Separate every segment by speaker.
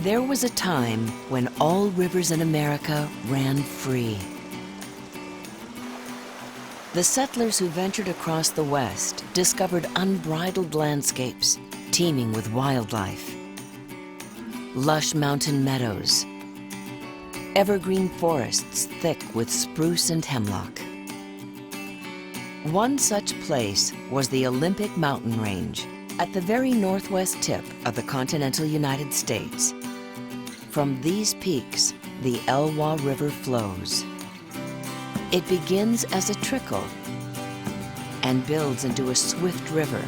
Speaker 1: There was a time when all rivers in America ran free. The settlers who ventured across the West discovered unbridled landscapes teeming with wildlife. Lush mountain meadows, evergreen forests thick with spruce and hemlock. One such place was the Olympic mountain range at the very northwest tip of the continental United States. From these peaks, the Elwha River flows. It begins as a trickle and builds into a swift river,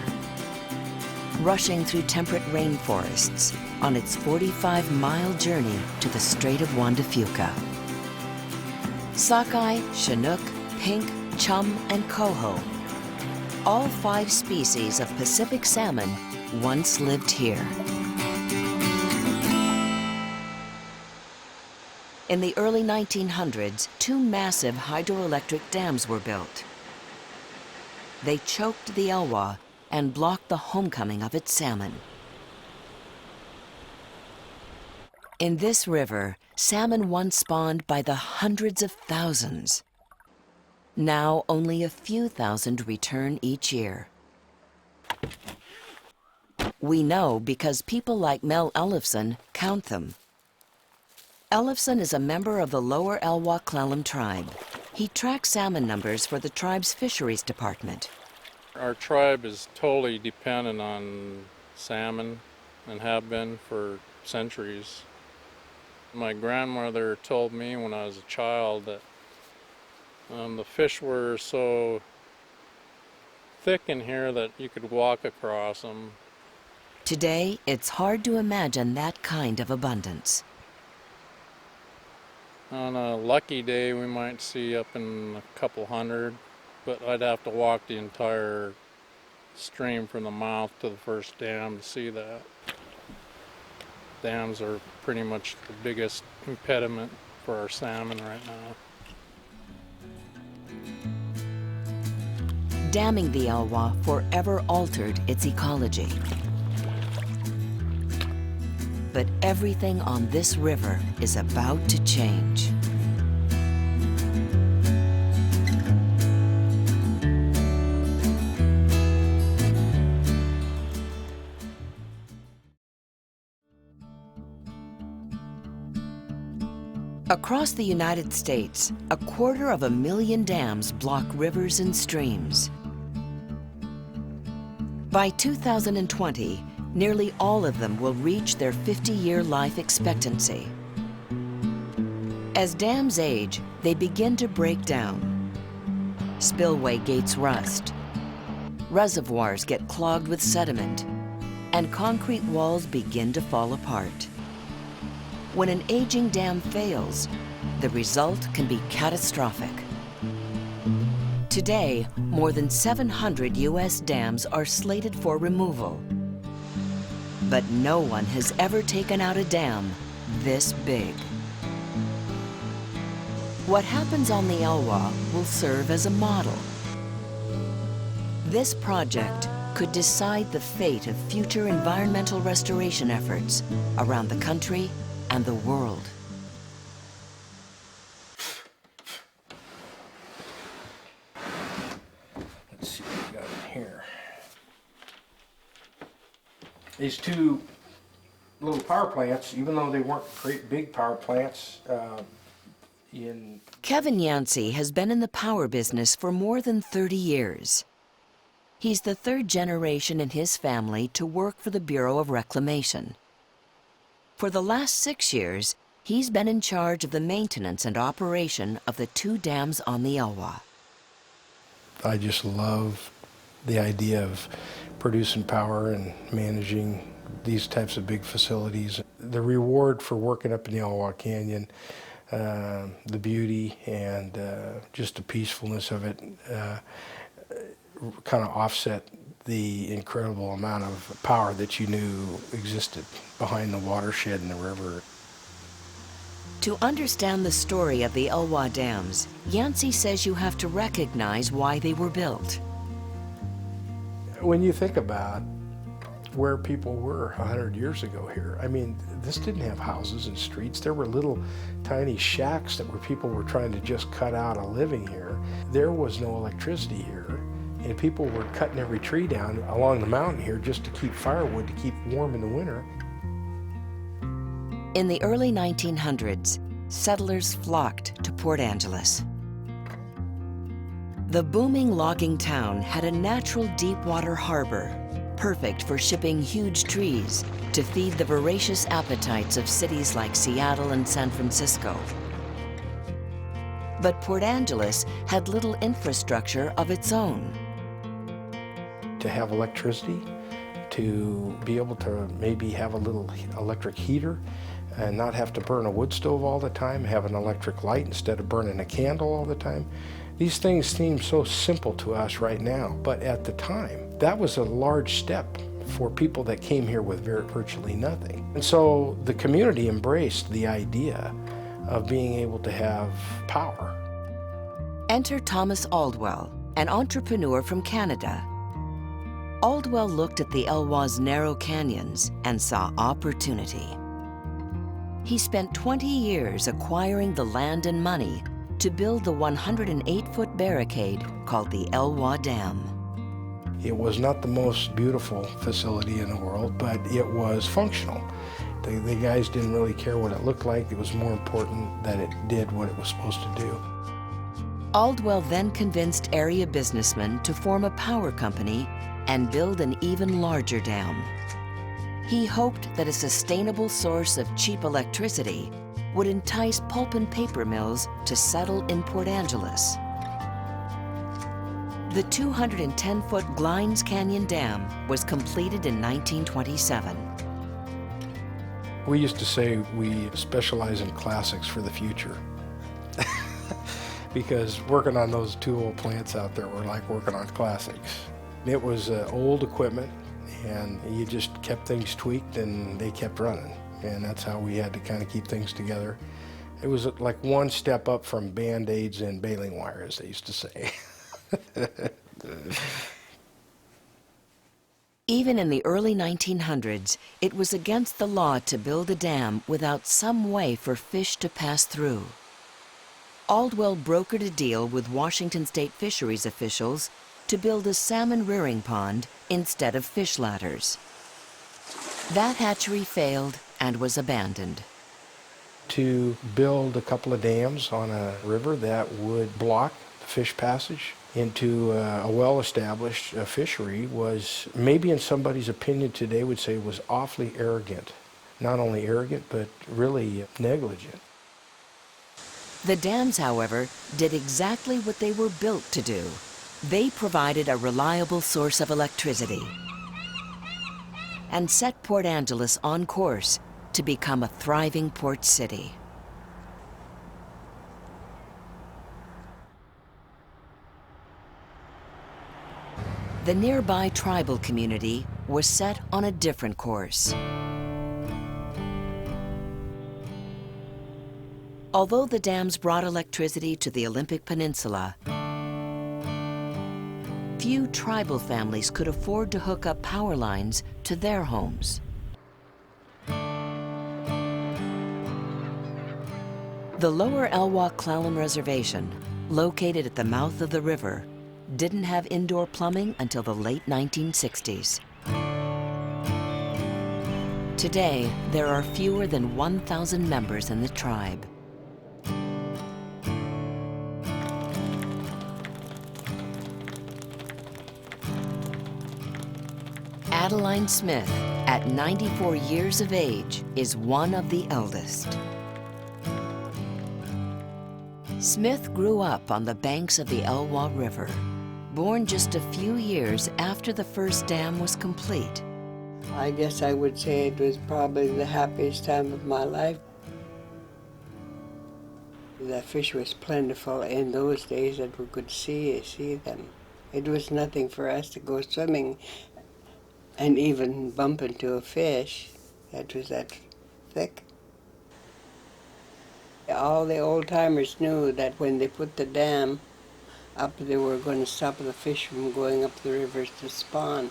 Speaker 1: rushing through temperate rainforests on its 45-mile journey to the Strait of Juan de Fuca. Sockeye, Chinook, pink, chum, and coho, all 5 species of Pacific salmon, once lived here. In the early 1900s, 2 massive hydroelectric dams were built. They choked the Elwha and blocked the homecoming of its salmon. In this river, salmon once spawned by the hundreds of thousands. Now only a few thousand return each year. We know because people like Mel Ellefson count them. Ellefson is a member of the Lower Elwha Clallam tribe. He tracks salmon numbers for the tribe's fisheries department.
Speaker 2: Our tribe is totally dependent on salmon and have been for centuries. My grandmother told me when I was a child that the fish were so thick in here that you could walk across them.
Speaker 1: Today, it's hard to imagine that kind of abundance.
Speaker 2: On a lucky day, we might see up in a couple hundred, but I'd have to walk the entire stream from the mouth to the first dam to see that. Dams are pretty much the biggest impediment for our salmon right now.
Speaker 1: Damming the Elwha forever altered its ecology. But everything on this river is about to change. Across the United States, 250,000 dams block rivers and streams. By 2020, nearly all of them will reach their 50-year life expectancy. As dams age, they begin to break down. Spillway gates rust, reservoirs get clogged with sediment, and concrete walls begin to fall apart. When an aging dam fails, the result can be catastrophic. Today, more than 700 U.S. dams are slated for removal. But no one has ever taken out a dam this big. What happens on the Elwha will serve as a model. This project could decide the fate of future environmental restoration efforts around the country and the world.
Speaker 3: Let's see what we got in here. These 2 little power plants, even though they weren't great big power plants,
Speaker 1: Kevin Yancey has been in the power business for more than 30 years. He's the 3rd generation in his family to work for the Bureau of Reclamation. For the last 6 years, he's been in charge of the maintenance and operation of the 2 dams on the Elwha.
Speaker 3: I just love the idea of producing power and managing these types of big facilities. The reward for working up in the Elwha Canyon, the beauty and just the peacefulness of it kind of offset the incredible amount of power that you knew existed behind the watershed and the river.
Speaker 1: To understand the story of the Elwha dams, Yancey says you have to recognize why they were built.
Speaker 3: When you think about where people were 100 years ago here. I mean, this didn't have houses and streets. There were little tiny shacks that people were trying to just cut out a living here. There was no electricity here, and people were cutting every tree down along the mountain here just to keep firewood, to keep warm in the winter.
Speaker 1: In the early 1900s, settlers flocked to Port Angeles. The booming logging town had a natural deep-water harbor, perfect for shipping huge trees to feed the voracious appetites of cities like Seattle and San Francisco. But Port Angeles had little infrastructure of its own.
Speaker 3: To have electricity, to be able to maybe have a little electric heater and not have to burn a wood stove all the time, have an electric light instead of burning a candle all the time. These things seem so simple to us right now, but at the time, that was a large step for people that came here with virtually nothing. And so the community embraced the idea of being able to have power.
Speaker 1: Enter Thomas Aldwell, an entrepreneur from Canada. Aldwell looked at the Elwha's narrow canyons and saw opportunity. He spent 20 years acquiring the land and money to build the 108-foot barricade called the Elwha Dam.
Speaker 3: It was not the most beautiful facility in the world, but it was functional. The guys didn't really care what it looked like. It was more important that it did what it was supposed to do.
Speaker 1: Aldwell then convinced area businessmen to form a power company and build an even larger dam. He hoped that a sustainable source of cheap electricity would entice pulp and paper mills to settle in Port Angeles. The 210-foot Glines Canyon Dam was completed in 1927.
Speaker 3: We used to say we specialize in classics for the future. Because working on those two old plants out there were like working on classics. It was old equipment, and you just kept things tweaked and they kept running. And that's how we had to kind of keep things together. It was like one step up from Band-Aids and baling wire, as they used to say.
Speaker 1: Even in the early 1900s, it was against the law to build a dam without some way for fish to pass through. Aldwell brokered a deal with Washington State fisheries officials to build a salmon rearing pond instead of fish ladders. That hatchery failed and was abandoned.
Speaker 3: To build a couple of dams on a river that would block the fish passage into a well-established fishery was, maybe in somebody's opinion today would say, was awfully arrogant. Not only arrogant, but really negligent.
Speaker 1: The dams, however, did exactly what they were built to do. They provided a reliable source of electricity and set Port Angeles on course to become a thriving port city. The nearby tribal community was set on a different course. Although the dams brought electricity to the Olympic Peninsula, few tribal families could afford to hook up power lines to their homes. The lower Elwha-Clallam Reservation, located at the mouth of the river, didn't have indoor plumbing until the late 1960s. Today, there are fewer than 1,000 members in the tribe. Adeline Smith, at 94 years of age, is one of the eldest. Smith grew up on the banks of the Elwha River, born just a few years after the first dam was complete.
Speaker 4: I guess I would say it was probably the happiest time of my life. The fish was plentiful in those days that we could see them. It was nothing for us to go swimming and even bump into a fish that was that thick. All the old-timers knew that when they put the dam up, they were going to stop the fish from going up the rivers to spawn.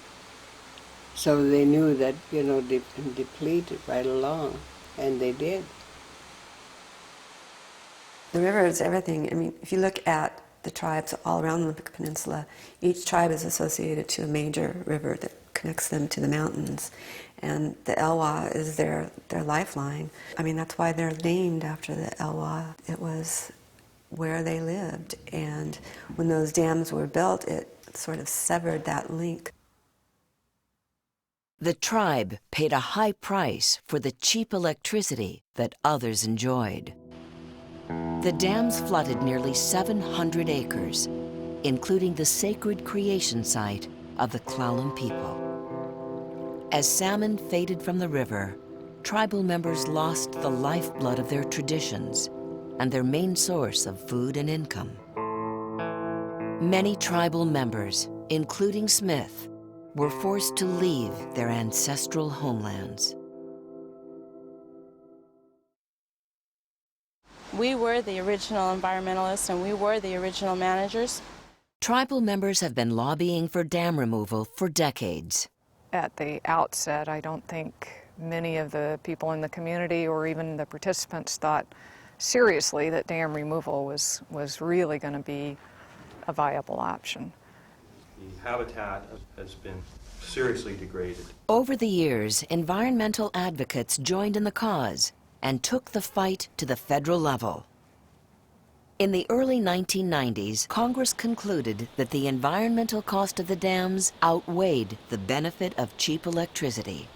Speaker 4: So they knew that, deplete it right along, and they did.
Speaker 5: The river is everything. I mean, if you look at the tribes all around the Olympic Peninsula, each tribe is associated to a major river that connects them to the mountains. And the Elwha is their lifeline. I mean, that's why they're named after the Elwha. It was where they lived. And when those dams were built, it sort of severed that link.
Speaker 1: The tribe paid a high price for the cheap electricity that others enjoyed. The dams flooded nearly 700 acres, including the sacred creation site of the Clallam people. As salmon faded from the river, tribal members lost the lifeblood of their traditions and their main source of food and income. Many tribal members, including Smith, were forced to leave their ancestral homelands.
Speaker 6: We were the original environmentalists and we were the original managers.
Speaker 1: Tribal members have been lobbying for dam removal for decades.
Speaker 7: At the outset, I don't think many of the people in the community or even the participants thought seriously that dam removal was really going to be a viable option.
Speaker 8: The habitat has been seriously degraded.
Speaker 1: Over the years, environmental advocates joined in the cause and took the fight to the federal level. In the early 1990s, Congress concluded that the environmental cost of the dams outweighed the benefit of cheap electricity.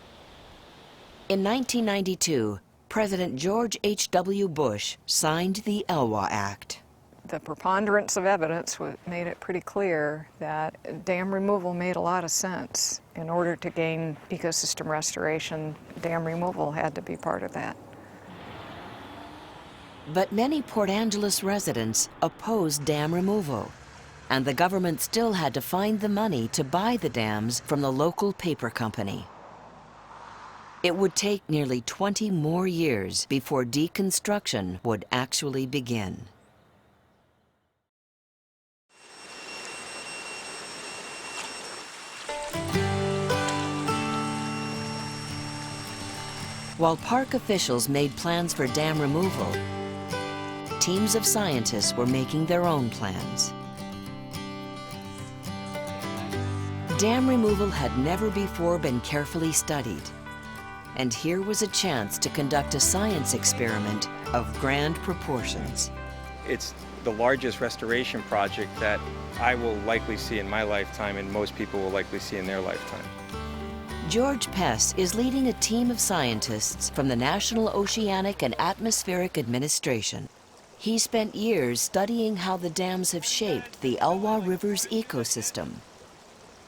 Speaker 1: In 1992, President George H.W. Bush signed the Elwha Act.
Speaker 7: The preponderance of evidence made it pretty clear that dam removal made a lot of sense. In order to gain ecosystem restoration, dam removal had to be part of that.
Speaker 1: But many Port Angeles residents opposed dam removal, and the government still had to find the money to buy the dams from the local paper company. It would take nearly 20 more years before deconstruction would actually begin. While park officials made plans for dam removal, teams of scientists were making their own plans. Dam removal had never before been carefully studied, and here was a chance to conduct a science experiment of grand proportions.
Speaker 9: It's the largest restoration project that I will likely see in my lifetime and most people will likely see in their lifetime.
Speaker 1: George Pess is leading a team of scientists from the National Oceanic and Atmospheric Administration. He spent years studying how the dams have shaped the Elwha River's ecosystem.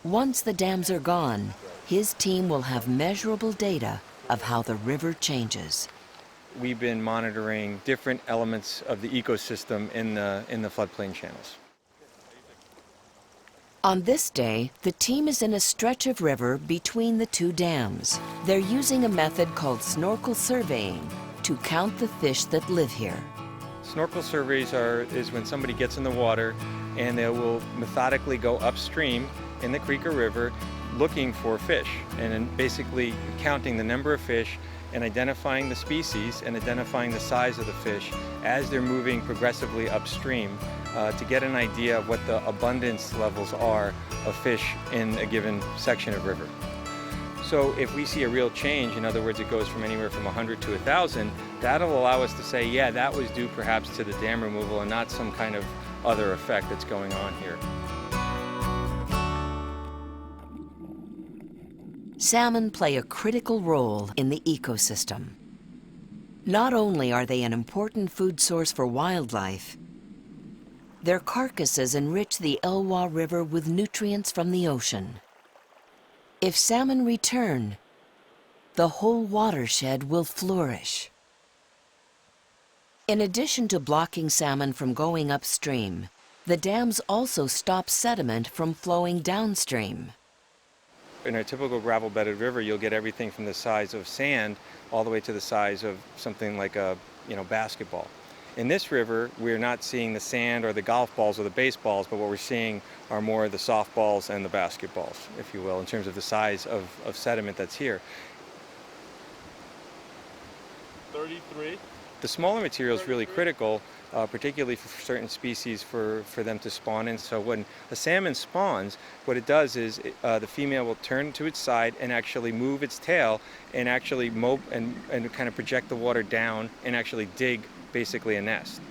Speaker 1: Once the dams are gone, his team will have measurable data of how the river changes.
Speaker 9: We've been monitoring different elements of the ecosystem in the floodplain channels.
Speaker 1: On this day, the team is in a stretch of river between the two dams. They're using a method called snorkel surveying to count the fish that live here.
Speaker 9: Snorkel surveys is when somebody gets in the water and they will methodically go upstream in the creek or river looking for fish and then basically counting the number of fish and identifying the species and identifying the size of the fish as they're moving progressively upstream to get an idea of what the abundance levels are of fish in a given section of river. So if we see a real change, in other words, it goes from anywhere from 100 to 1,000, that'll allow us to say, yeah, that was due perhaps to the dam removal and not some kind of other effect that's going on here.
Speaker 1: Salmon play a critical role in the ecosystem. Not only are they an important food source for wildlife, their carcasses enrich the Elwha River with nutrients from the ocean. If salmon return, the whole watershed will flourish. In addition to blocking salmon from going upstream, the dams also stop sediment from flowing downstream.
Speaker 9: In a typical gravel-bedded river, you'll get everything from the size of sand all the way to the size of something like a basketball. In this river, we're not seeing the sand or the golf balls or the baseballs, but what we're seeing are more the softballs and the basketballs, if you will, in terms of the size of sediment that's here.
Speaker 2: 33.
Speaker 9: The smaller material is really critical, particularly for certain species for them to spawn in. So when a salmon spawns, what it does is the female will turn to its side and actually move its tail and actually mope and kind of project the water down and actually dig basically a nest.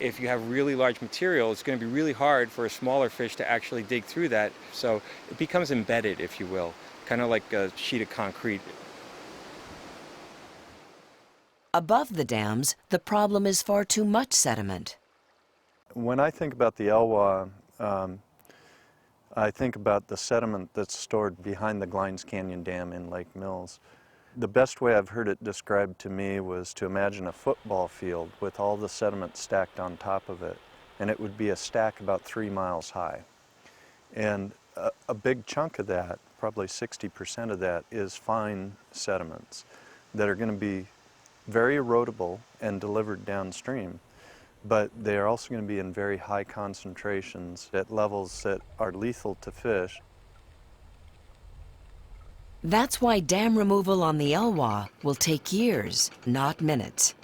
Speaker 9: If you have really large material, it's going to be really hard for a smaller fish to actually dig through that. So it becomes embedded, if you will, kind of like a sheet of concrete.
Speaker 1: Above the dams, the problem is far too much sediment.
Speaker 10: When I think about the Elwha, I think about the sediment that's stored behind the Glines Canyon Dam in Lake Mills. The best way I've heard it described to me was to imagine a football field with all the sediment stacked on top of it, and it would be a stack about 3 miles high. And a big chunk of that, probably 60% of that, is fine sediments that are going to be very erodible and delivered downstream, but they are also going to be in very high concentrations at levels that are lethal to fish.
Speaker 1: That's why dam removal on the Elwha will take years, not minutes.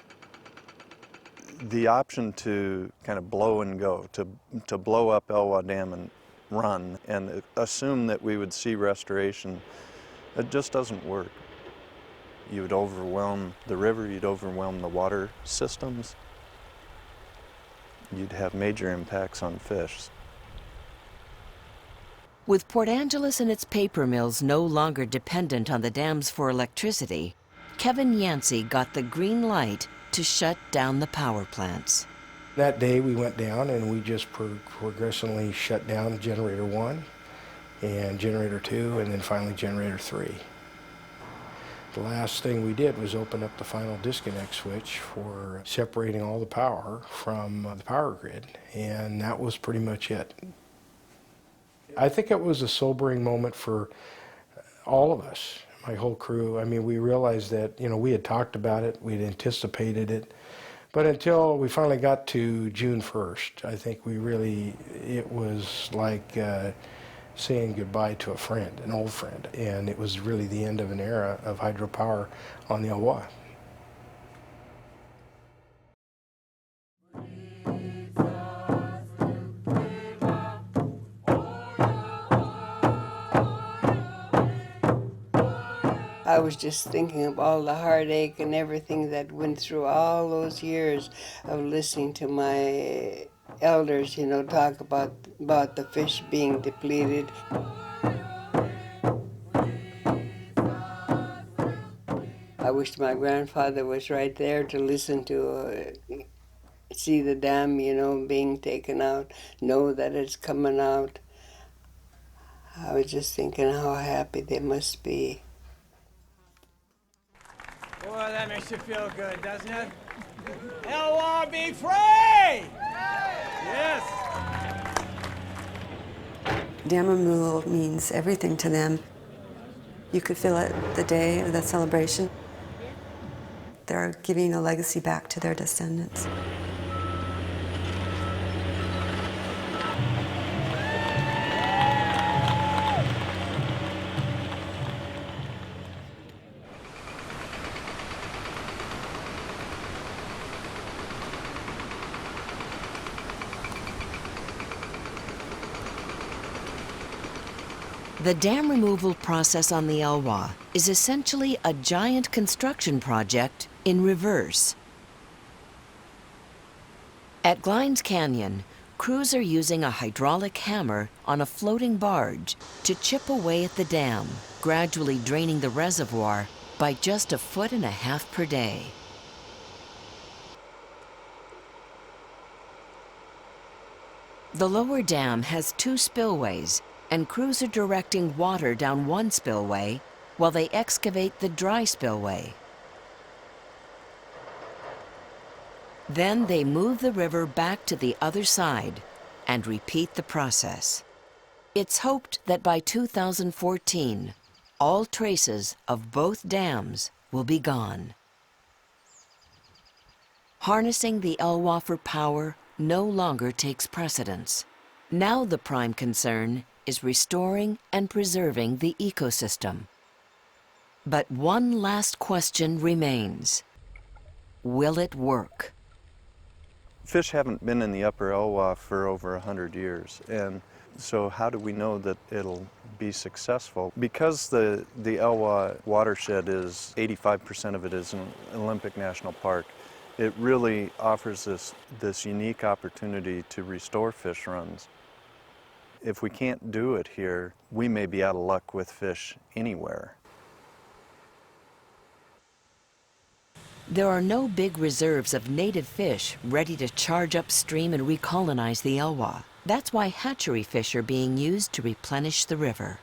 Speaker 10: The option to kind of blow and go, to blow up Elwha Dam and run and assume that we would see restoration, it just doesn't work. You would overwhelm the river, you'd overwhelm the water systems, you'd have major impacts on fish.
Speaker 1: With Port Angeles and its paper mills no longer dependent on the dams for electricity, Kevin Yancey got the green light to shut down the power plants.
Speaker 3: That day we went down and we just progressively shut down generator 1 and generator 2 and then finally generator 3. The last thing we did was open up the final disconnect switch for separating all the power from the power grid, and that was pretty much it. I think it was a sobering moment for all of us, my whole crew. I mean, we realized that, we had talked about it, we'd anticipated it, but until we finally got to June 1st, I think it was like saying goodbye to a friend, an old friend, and it was really the end of an era of hydropower on the Elwha.
Speaker 4: I was just thinking of all the heartache and everything that went through all those years of listening to my elders, talk about the fish being depleted. I wished my grandfather was right there to listen to, see the dam, being taken out, know that it's coming out. I was just thinking how happy they must be.
Speaker 11: Boy, that makes you feel good, doesn't it? Elwha be free! Yes!
Speaker 5: Dam removal means everything to them. You could feel it the day of the celebration. They're giving a legacy back to their descendants.
Speaker 1: The dam removal process on the Elwha is essentially a giant construction project in reverse. At Glines Canyon, crews are using a hydraulic hammer on a floating barge to chip away at the dam, gradually draining the reservoir by just 1.5 feet per day. The lower dam has 2 spillways, and crews are directing water down one spillway while they excavate the dry spillway. Then they move the river back to the other side and repeat the process. It's hoped that by 2014, all traces of both dams will be gone. harnessing the Elwha for power no longer takes precedence. Now the prime concern is restoring and preserving the ecosystem. But one last question remains. Will it work?
Speaker 10: Fish haven't been in the upper Elwha for over 100 years, and so how do we know that it'll be successful? Because the Elwha watershed is 85% of it is an Olympic National Park, it really offers this unique opportunity to restore fish runs. If we can't do it here, we may be out of luck with fish anywhere.
Speaker 1: There are no big reserves of native fish ready to charge upstream and recolonize the Elwha. That's why hatchery fish are being used to replenish the river.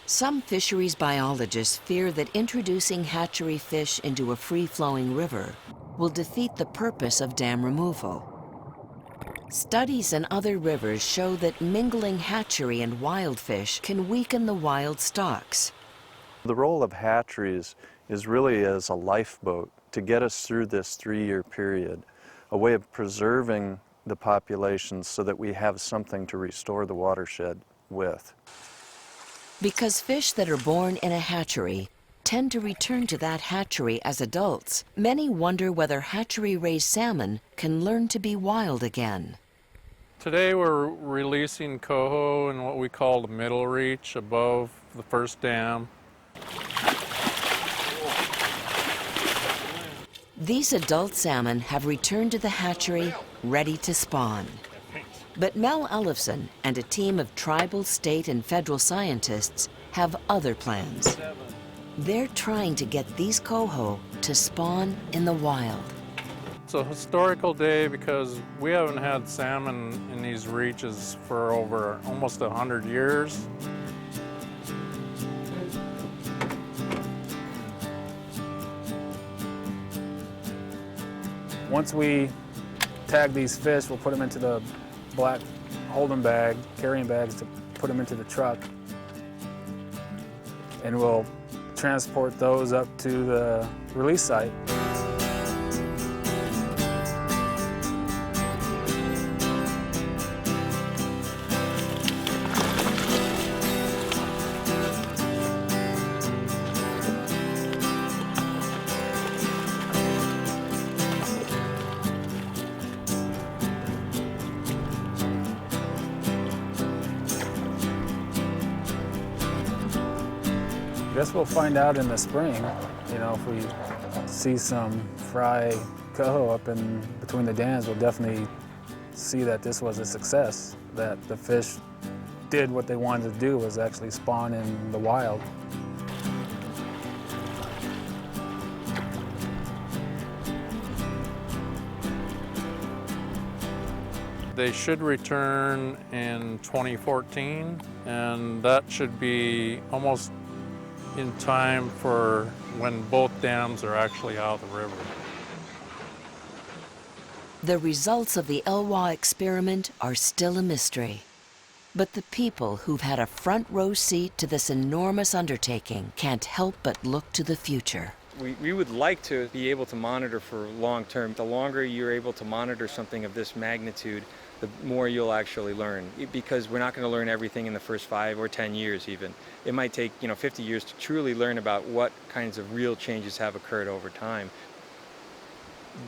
Speaker 1: Some fisheries biologists fear that introducing hatchery fish into a free-flowing river will defeat the purpose of dam removal. Studies in other rivers show that mingling hatchery and wild fish can weaken the wild stocks.
Speaker 10: The role of hatcheries is really as a lifeboat to get us through this 3-year period, a way of preserving the populations so that we have something to restore the watershed with.
Speaker 1: Because fish that are born in a hatchery tend to return to that hatchery as adults, many wonder whether hatchery-raised salmon can learn to be wild again.
Speaker 2: Today we're releasing coho in what we call the middle reach above the first dam.
Speaker 1: These adult salmon have returned to the hatchery, ready to spawn. But Mel Ellefson and a team of tribal, state, and federal scientists have other plans. They're trying to get these coho to spawn in the wild.
Speaker 2: It's a historical day because we haven't had salmon in these reaches for over almost 100 years.
Speaker 12: Once we tag these fish, we'll put them into the black hold'em bag, carrying bags to put them into the truck. And we'll transport those up to the release site. I guess we'll find out in the spring, you know, if we see some fry coho up in between the dams, we'll definitely see that this was a success, that the fish did what they wanted to do, was actually spawn in the wild.
Speaker 2: They should return in 2014, and that should be almost in time for when both dams are actually out of the river.
Speaker 1: The results of the Elwha experiment are still a mystery. But the people who've had a front row seat to this enormous undertaking can't help but look to the future.
Speaker 9: We would like to be able to monitor for long term. The longer you're able to monitor something of this magnitude, the more you'll actually learn, because we're not going to learn everything in the first 5 or 10 years even. It might take 50 years to truly learn about what kinds of real changes have occurred over time.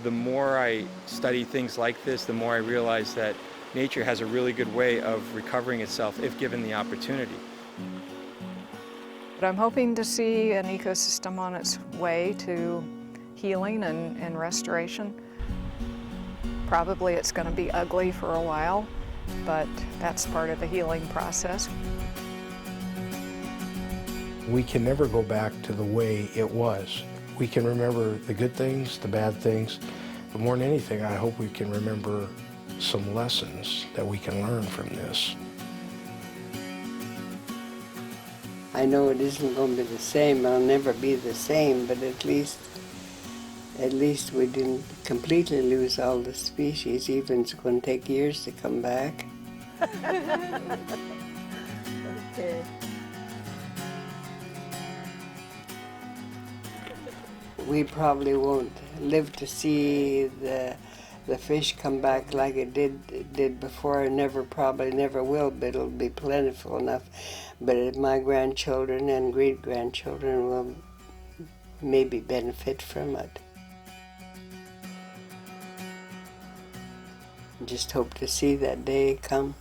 Speaker 9: The more I study things like this, the more I realize that nature has a really good way of recovering itself if given the opportunity.
Speaker 7: But I'm hoping to see an ecosystem on its way to healing and restoration. Probably it's going to be ugly for a while, but that's part of the healing process.
Speaker 3: We can never go back to the way it was. We can remember the good things, the bad things, but more than anything, I hope we can remember some lessons that we can learn from this.
Speaker 4: I know it isn't going to be the same, it'll never be the same, but at least we didn't completely lose all the species, even it's going to take years to come back.
Speaker 5: Okay.
Speaker 4: we probably won't live to see the fish come back like it did before, and probably never will, but it'll be plentiful enough. But my grandchildren and great-grandchildren will maybe benefit from it. Just hope to see that day come.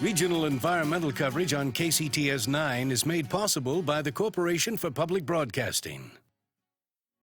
Speaker 13: Regional environmental coverage on KCTS 9 is made possible by the Corporation for Public Broadcasting.